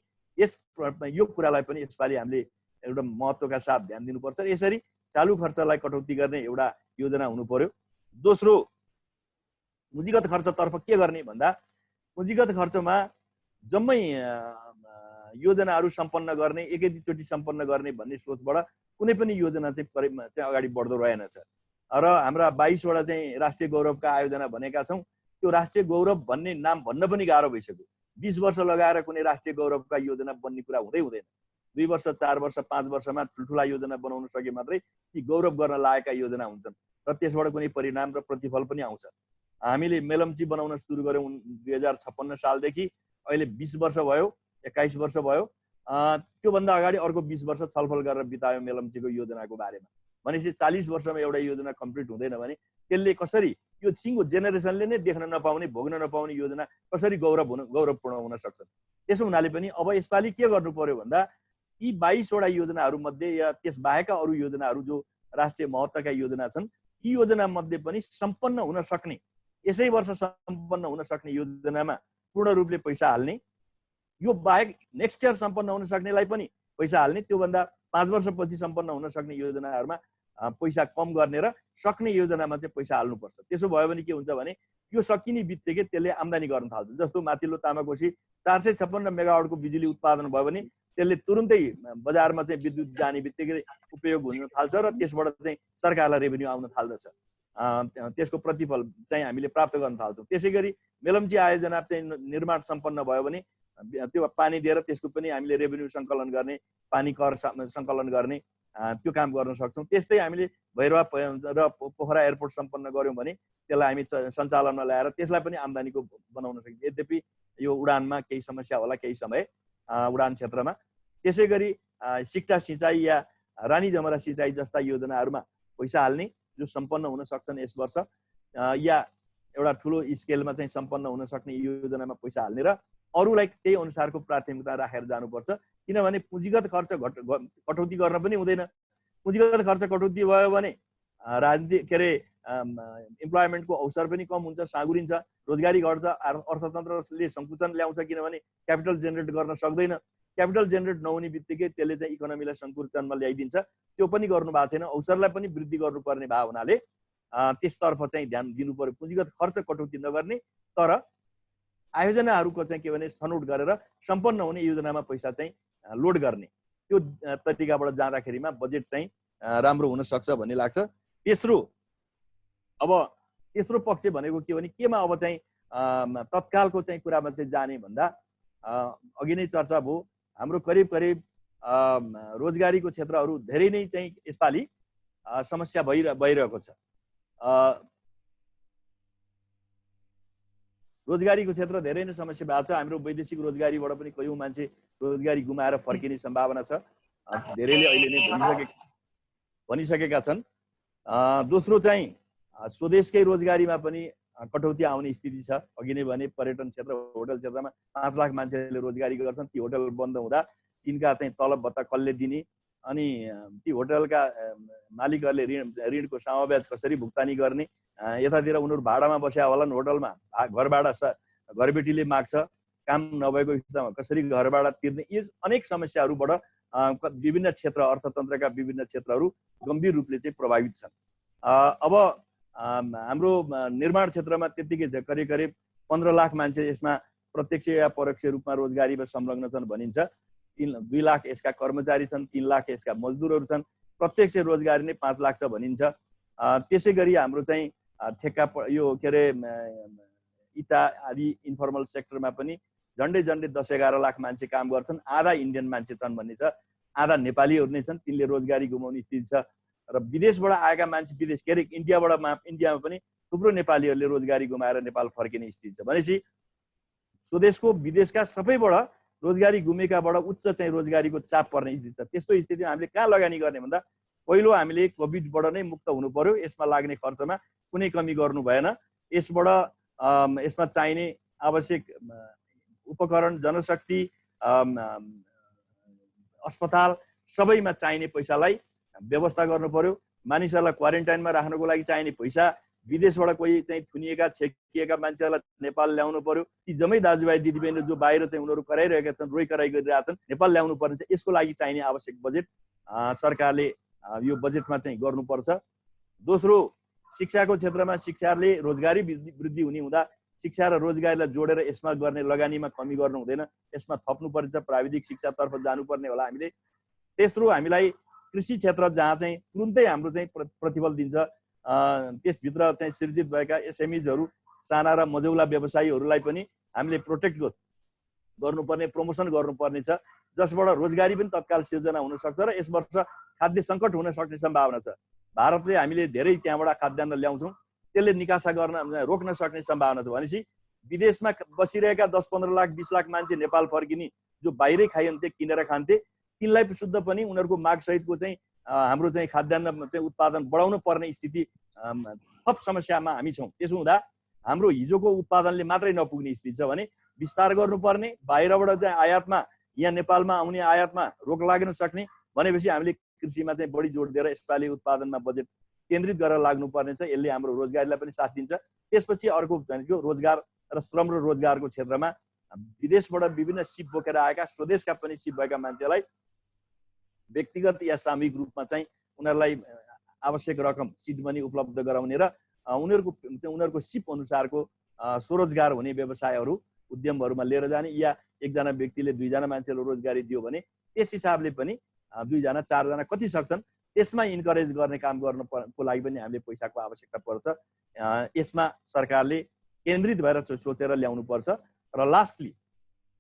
यो कुरालाई पनि यसपालि हामीले एउटा महत्त्वका साथ ध्यान दिनुपर्छ। यसरी चालु खर्चलाई कटौती गर्ने एउटा योजना हुनु पर्यो। दोस्रो, पुँजीगत खर्चतर्फ के गर्ने भन्दा पुँजीगत खर्चमा जम्मै योजनाहरू सम्पन्न गर्ने, एकैचोटि सम्पन्न गर्ने भन्ने सोचबाट कुनै पनि योजना चाहिँ अगाडि बढ्दो रहेनछ र हाम्रा 22 वटा चाहिँ राष्ट्रिय गौरवका आयोजना भनेका छौँ। त्यो राष्ट्रिय गौरव भन्ने नाम भन्न पनि गाह्रो भइसक्यो। 20 वर्ष लगाएर कुनै राष्ट्रिय गौरवका योजना बन्ने कुरा हुँदैन। 2 वर्ष 4 वर्ष 5 वर्षमा ठुल्ठुला योजना बनाउन सके मात्रै ती गौरव गर्न लागेका योजना हुन्छन् र त्यसबाट कुनै परिणाम र प्रतिफल पनि आउँछ। हामीले मेलम्ची बनाउन सुरु गऱ्यौँ 2056 सालदेखि, अहिले 20 वर्ष भयो, 21 वर्ष भयो। त्योभन्दा अगाडि अर्को 20 वर्ष छलफल गरेर बितायो मेलम्चीको योजनाको बारेमा। भनेपछि 40 वर्षमा एउटा योजना कम्प्लिट हुँदैन भने त्यसले कसरी यो सिङ्गो जेनेरेसनले नै देख्न नपाउने, भोग्न नपाउने योजना कसरी गौरवपूर्ण हुन सक्छ। त्यसो हुनाले पनि अब यसपालि के गर्नु पर्यो भन्दा यी 22 वटा योजनाहरू मध्ये या त्यस बाहेकका अरू योजनाहरू जो राष्ट्रिय महत्त्वका योजना छन्, यी योजना मध्ये पनि सम्पन्न हुन सक्ने, यसै वर्ष सम्पन्न हुन सक्ने योजनामा पूर्ण रूपले पैसा हाल्ने, यो बाहेक नेक्स्ट इयर सम्पन्न हुन सक्नेलाई पनि पैसा हाल्ने, त्योभन्दा 5 वर्षपछि सम्पन्न हुन सक्ने योजनाहरूमा पैसा कम गर्ने र सक्ने योजनामा चाहिँ पैसा हाल्नुपर्छ। त्यसो भयो भने के हुन्छ भने यो सकिने बित्तिकै त्यसले आम्दानी गर्न थाल्छ। जस्तो माथिल्लो तामाकोशी 456 मेगावाटको बिजुली उत्पादन भयो भने त्यसले तुरुन्तै बजारमा चाहिँ विद्युत जाने बित्तिकै उपयोग हुन थाल्छ र त्यसबाट चाहिँ सरकारलाई रेभेन्यू आउन थाल्दछ। त्यसको प्रतिफल चाहिँ हामीले प्राप्त गर्न थाल्छौँ। त्यसै गरी मेलम्ची आयोजना चाहिँ निर्माण सम्पन्न भयो भने त्यो पानी दिएर त्यसको पनि हामीले रेभेन्यू सङ्कलन गर्ने, पानी कर सङ्कलन गर्ने त्यो काम गर्न सक्छौँ। त्यस्तै हामीले भैरवा र पोखरा एयरपोर्ट सम्पन्न गऱ्यौँ भने त्यसलाई हामी सञ्चालनमा ल्याएर त्यसलाई पनि आम्दानीको बनाउन सकिन्छ। यद्यपि यो उडानमा केही समस्या होला केही समय उडान क्षेत्रमा। त्यसै गरी सिक्टा सिँचाइ या रानी जमरा सिँचाइ जस्ता योजनाहरूमा पैसा हाल्ने जो सम्पन्न हुन सक्छन् यस वर्ष, या एउटा ठुलो स्केलमा चाहिँ सम्पन्न हुन सक्ने योजनामा पैसा हाल्ने र अरूलाई त्यही अनुसारको प्राथमिकता राखेर जानुपर्छ। किनभने पुँजीगत खर्च कटौती गर्न पनि हुँदैन। पुँजीगत खर्च कटौती भयो भने राजनीति इम्प्लोइमेन्टको अवसर पनि कम हुन्छ, साँगुरिन्छ, रोजगारी घट्छ, अर्थतन्त्रले सङ्कुचन ल्याउँछ। किनभने क्यापिटल जेनेरेट गर्न सक्दैन। क्यापिटल जेनेरेट नहुने बित्तिकै त्यसले चाहिँ इकोनोमीलाई सङ्कुचनमा ल्याइदिन्छ। त्यो पनि गर्नु भएको छैन। अवसरलाई पनि वृद्धि गर्नुपर्ने भएको हुनाले त्यसतर्फ चाहिँ ध्यान दिनु पर्यो। पुँजीगत खर्च कटौती नगर्ने, तर आयोजनाहरूको चाहिँ के भने छनौट गरेर सम्पन्न हुने योजनामा पैसा चाहिँ लोड गर्ने, त्यो तरिकाबाट जाँदाखेरिमा बजेट चाहिँ राम्रो हुन सक्छ भन्ने लाग्छ। तेस्रो पक्ष भनेको के भने केमा अब चाहिँ तत्कालको चाहिँ कुरामा चाहिँ जाने भन्दा अघि नै चर्चा भयो, हाम्रो करिब रोजगारीको क्षेत्रहरू धेरै नै चाहिँ यसपालि समस्या भइरहेको छ। रोजगारीको क्षेत्र धेरै नै समस्या भएको छ। हाम्रो वैदेशिक रोजगारीबाट पनि कयौँ मान्छे रोजगारी गुमाएर फर्किने सम्भावना छ, धेरैले अहिले नै भनिसकेका छन्। दोस्रो चाहिँ स्वदेशकै रोजगारीमा पनि कटौती आउने स्थिति छ। अघि नै भने पर्यटन क्षेत्र, होटल क्षेत्रमा 5 लाख मान्छेले रोजगारी गर्छन्, ती होटल बन्द हुँदा तिनका चाहिँ तलब भत्ता कसले दिने, अनि ती होटलका मालिकहरूले ऋणको समावेश कसरी भुक्तानी गर्ने, यतातिर उनीहरू भाडामा बसेका होलान् होटलमा, घर भाडा घरबेटीले माग्छ, काम नभएको स्थितिमा कसरी घर भाडा तिर्ने, यी अनेक समस्याहरूबाट विभिन्न क्षेत्र, अर्थतन्त्रका विभिन्न क्षेत्रहरू गम्भीर रूपले चाहिँ प्रभावित छन्। अब हाम्रो निर्माण क्षेत्रमा त्यत्तिकै छ, करिब करिब 15 लाख मान्छे यसमा प्रत्यक्ष या परोक्ष रूपमा रोजगारीमा संलग्न छन् भनिन्छ। 2 लाख यसका कर्मचारी छन्, 3 लाख यसका मजदुरहरू छन्, प्रत्यक्ष रोजगारी नै 5 लाख छ भनिन्छ। त्यसै गरी हाम्रो चाहिँ ठेक्का यो के अरे इटा आदि इन्फर्मल सेक्टरमा पनि झन्डै 10-11 लाख मान्छे काम गर्छन्, आधा इन्डियन मान्छे छन् भन्ने छ, आधा नेपालीहरू नै छन्, तिनले रोजगारी गुमाउने स्थिति छ। र विदेशबाट आएका मान्छे, विदेश के अरे इन्डियामा पनि थुप्रो नेपालीहरूले रोजगारी गुमाएर नेपाल फर्किने स्थिति छ। भनेपछि स्वदेशको विदेशका सबैबाट रोजगारी गुमेकाबाट उच्च चाहिँ रोजगारीको चाप पर्ने स्थिति छ। त्यस्तो स्थितिमा हामीले कहाँ लगानी गर्ने भन्दा पहिलो हामीले कोभिडबाट नै मुक्त हुनु पर्यो। यसमा लाग्ने खर्चमा कुनै कमी गर्नु भएन। यसमा चाहिने आवश्यक उपकरण, जनशक्ति, अस्पताल सबैमा चाहिने पैसालाई व्यवस्था गर्नु पर्यो। मानिसहरूलाई क्वारेन्टाइनमा राख्नको लागि चाहिने पैसा, विदेशबाट कोही चाहिँ थुनिएका छेकिएका मान्छेहरूलाई नेपाल ल्याउनु पर्यो। ती जम्मै दाजुभाइ दिदीबहिनी जो बाहिर चाहिँ उनीहरू कराइरहेका छन्, रोइ कराइ गरिरहेछन्, नेपाल ल्याउनु पर्ने छ। यसको लागि चाहिने आवश्यक बजेट सरकारले यो बजेटमा चाहिँ गर्नुपर्छ। दोस्रो, शिक्षाको क्षेत्रमा शिक्षाले रोजगारी वृद्धि हुने हुँदा शिक्षा र रोजगारीलाई जोडेर यसमा गर्ने लगानीमा कमी गर्नु हुँदैन, यसमा थप्नुपर्छ, प्राविधिक शिक्षातर्फ जानुपर्ने होला हामीले। तेस्रो, हामीलाई कृषि क्षेत्र जहाँ चाहिँ तुरुन्तै हाम्रो चाहिँ प्रतिफल दिन्छ, त्यसभित्र चाहिँ सृजित भएका एसएमइजहरू, साना र मझौला व्यवसायीहरूलाई पनि हामीले प्रोटेक्ट गर्नुपर्ने, प्रमोसन गर्नुपर्ने छ, जसबाट रोजगारी पनि तत्काल सिर्जना हुन सक्छ र यस वर्ष खाद्य सङ्कट हुन सक्ने सम्भावना छ। भारतले हामीले धेरै त्यहाँबाट खाद्यान्न ल्याउँछौँ, त्यसले निकासा रोक्न सक्ने सम्भावना छ। भनेपछि विदेशमा बसिरहेका 10-15 लाख 20 लाख मान्छे नेपाल फर्किने, जो बाहिरै खाइन्थे, किनेर खान्थे, तिनलाई शुद्ध पनि उनीहरूको माग सहितको चाहिँ हाम्रो चाहिँ खाद्यान्न चाहिँ उत्पादन बढाउनु पर्ने स्थिति थप समस्यामा हामी छौँ। त्यसो हुँदा हाम्रो हिजोको उत्पादनले मात्रै नपुग्ने स्थिति छ भने विस्तार गर्नुपर्ने, बाहिरबाट चाहिँ आयातमा, यहाँ नेपालमा आउने आयातमा रोक लाग्न सक्ने, भनेपछि हामीले कृषिमा चाहिँ बढी जोड दिएर यसपालि उत्पादनमा बजेट केन्द्रित गरेर लाग्नुपर्ने छ। यसले हाम्रो रोजगारीलाई पनि साथ दिन्छ। त्यसपछि अर्को भनेको रोजगार र श्रम र रोजगारको क्षेत्रमा विदेशबाट विभिन्न सिप बोकेर आएका, स्वदेशका पनि सिप भएका मान्छेलाई व्यक्तिगत या सामूहिक रूपमा चाहिँ उनीहरूलाई आवश्यक रकम सिड मनी उपलब्ध गराउने र उनीहरूको सिप अनुसारको स्वरोजगार हुने व्यवसायहरू, उद्यमहरूमा लिएर जाने, या एकजना व्यक्तिले 2 जना मान्छेलाई रोजगारी दियो भने त्यस हिसाबले पनि 2 जना 4 जना कति सक्छन् त्यसमा इन्करेज गर्ने काम गर्नको लागि पनि हामीले पैसाको आवश्यकता पर्छ। यसमा सरकारले केन्द्रित भएर सोचेर ल्याउनु पर्छ। र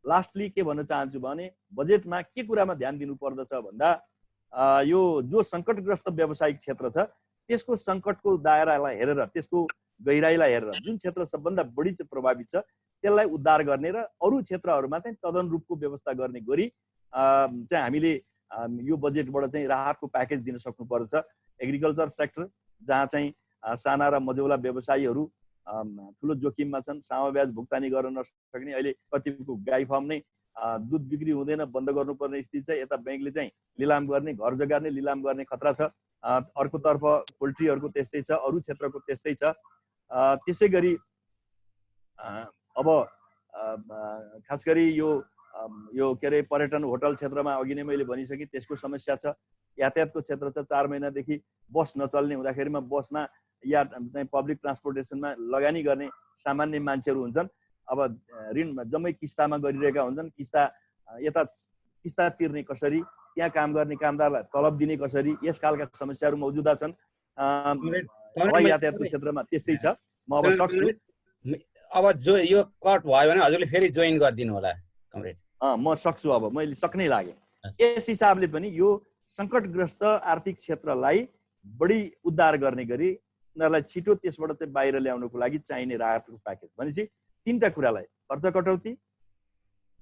लास्टली के भन्न चाहन्छु भने बजेटमा के कुरामा ध्यान दिनुपर्दछ भन्दा यो जो सङ्कटग्रस्त व्यावसायिक क्षेत्र छ त्यसको सङ्कटको दायरालाई हेरेर, त्यसको गहिराईलाई हेरेर जुन क्षेत्र सबभन्दा बढी चाहिँ प्रभावित छ त्यसलाई उद्धार गर्ने र अरू क्षेत्रहरूमा चाहिँ तदनुरूपको व्यवस्था गर्ने गरी चाहिँ हामीले यो बजेटबाट चाहिँ राहतको प्याकेज दिन सक्नुपर्छ। एग्रिकल्चर सेक्टर जहाँ चाहिँ साना र मझौला व्यवसायीहरू ठुलो जोखिममा छन्, समावेश भुक्तानी गर्न नसक्ने, अहिले कतिको गाई फार्म नै दुध बिक्री हुँदैन, बन्द गर्नुपर्ने स्थिति छ। यता ब्याङ्कले चाहिँ लिलाम गर्ने, घर जग्गा नै लिलाम गर्ने खतरा छ। अर्कोतर्फ पोल्ट्रीहरूको त्यस्तै छ, अरू क्षेत्रको त्यस्तै छ। त्यसै गरी अब खास गरी यो के अरे पर्यटन होटल क्षेत्रमा अघि नै मैले भनिसकेँ, त्यसको समस्या छ। यातायातको क्षेत्र छ, 4 महिनादेखि बस नचल्ने हुँदाखेरिमा बसमा या चाहिँ पब्लिक ट्रान्सपोर्टेसनमा लगानी गर्ने सामान्य मान्छेहरू हुन्छन्। अब ऋण जम्मै किस्तामा गरिरहेका हुन्छन्, किस्ता तिर्ने कसरी, त्यहाँ काम गर्ने कामदारलाई तलब दिने कसरी, यस खालका समस्याहरू मौजुदा छन्। हवाई यातायातको क्षेत्रमा त्यस्तै छ। म अब सक्छु। अब जो यो कट भयो भने हजुरले फेरि जोइन गरिदिनु होला कमरेड। म सक्छु, अब मैले सक्नै लागे। यस हिसाबले पनि यो सङ्कटग्रस्त आर्थिक क्षेत्रलाई बढी उद्धार गर्ने गरी उनीहरूलाई छिटो त्यसबाट चाहिँ बाहिर ल्याउनको लागि चाहिने राहतको प्याकेज भनेपछि तीनटा कुरालाई खर्च कटौती,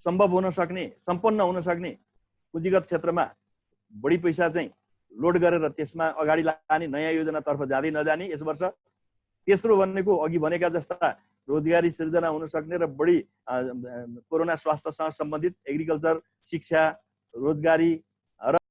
सम्पन्न हुन सक्ने पुँजीगत क्षेत्रमा बढी पैसा चाहिँ लोड गरेर त्यसमा अगाडि लाने नयाँ योजनातर्फ जाँदै नजाने यस वर्ष। तेस्रो भनेको अघि भनेका जस्ता रोजगारी सृजना हुन सक्ने र बढी कोरोना स्वास्थ्यसँग सम्बन्धित एग्रिकल्चर, शिक्षा, रोजगारी